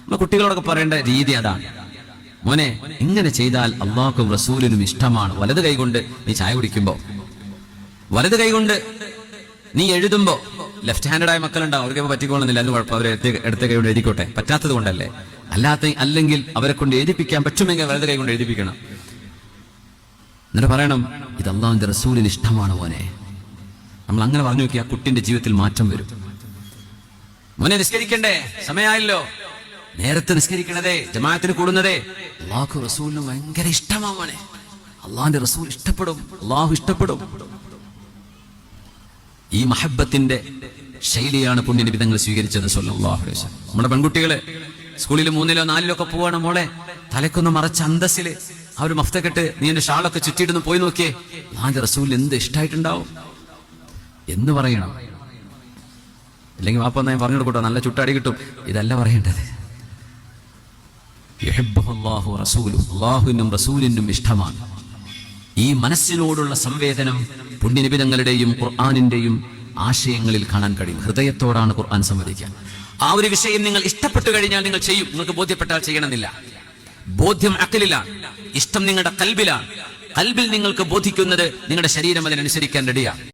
നമ്മൾ കുട്ടികളോടൊക്കെ പറയേണ്ട രീതി അതാണ്. മോനെ, ഇങ്ങനെ ചെയ്താൽ അള്ളാഹുക്കും റസൂലിനും ഇഷ്ടമാണ്. വലത് കൈകൊണ്ട് നീ ചായ കുടിക്കുമ്പോ, വലത് കൈകൊണ്ട് നീ എഴുതുമ്പോ, ലെഫ്റ്റ് ഹാൻഡഡായ മക്കളുണ്ടാവും, അവർക്ക് പറ്റിക്കൊള്ളുന്നില്ല, അതിന് കുഴപ്പം, അവരെ ഇടത്തെ കൈ കൊണ്ട് എഴുതിക്കോട്ടെ, പറ്റാത്തത് കൊണ്ടല്ലേ. അല്ലെങ്കിൽ അവരെ കൊണ്ട് എഴുതിപ്പിക്കാൻ പറ്റുമെങ്കിൽ വലത് കൈ കൊണ്ട് എഴുതിപ്പിക്കണം. എന്നിട്ട് പറയണം, ഇത് അള്ളാഹുവിന്റെ റസൂലിന് ഇഷ്ടമാണ് മോനെ. നമ്മൾ അങ്ങനെ പറഞ്ഞു നോക്കി, ആ കുട്ടിന്റെ ജീവിതത്തിൽ മാറ്റം വരും. മോനെ, നിസ്കരിക്കണ്ടേ, സമയമായല്ലോ, നേരത്തെ നിസ്കരിക്കണതേ, ജമാഅത്തിന് കൂടുന്നതേ അള്ളാഹു റസൂലിന് ഭയങ്കര ഇഷ്ടമാണ് മോനെ. അള്ളാഹിന്റെ റസൂൽ ഇഷ്ടപ്പെടും, അള്ളാഹു ഇഷ്ടപ്പെടും. ഈ മഹബത്തിന്റെ ശൈലിയാണ് പുണ്യനബി തങ്ങൾ സ്വീകരിച്ചത് സല്ലല്ലാഹു അലൈഹി വസല്ലം. നമ്മുടെ പെൺകുട്ടികള് സ്കൂളിൽ 3-ലോ 4-ലോ ഒക്കെ പോവാണ്, മോളെ തലക്കൊന്ന് മറച്ച അന്തസ്സില് ആ ഒരു മഫ്തക്കെട്ട് നീ എന്റെ ഷാളൊക്കെ ചുറ്റിയിട്ടൊന്ന് പോയി നോക്കിയേ, അള്ളാഹിന്റെ റസൂലിന് എന്ത് ഇഷ്ടമായിട്ടുണ്ടാവും എന്ന് പറയണം. അല്ലെങ്കിൽ വാപ്പ ഞാൻ പറഞ്ഞു കൊടുക്കട്ടോ, നല്ല ചുട്ടടി കിട്ടും. ഇതല്ല പറയേണ്ടത്. അള്ളാഹുവിനും റസൂലിനും ഇഷ്ടമാണ്. ഈ മനസ്സിനോടുള്ള സംവേദനം പുണ്യനബി തങ്ങളുടെയും ഖുർആനിന്റെയും ആശയങ്ങളിൽ കാണാൻ കഴിയും. ഹൃദയത്തോടാണ് ഖുർആൻ സംവദിക്കുക. ആ ഒരു വിഷയം നിങ്ങൾ ഇഷ്ടപ്പെട്ടു കഴിഞ്ഞാൽ നിങ്ങൾ ചെയ്യും. നിങ്ങൾക്ക് ബോധ്യപ്പെട്ടാൽ ചെയ്യണമെന്നില്ല. ബോധ്യം അഖലിലാണ്, ഇഷ്ടം നിങ്ങളുടെ കൽബിലാണ്. കൽബിൽ നിങ്ങൾക്ക് ബോധിക്കുന്നത് നിങ്ങളുടെ ശരീരം അതിനനുസരിക്കാൻ റെഡിയാണ്.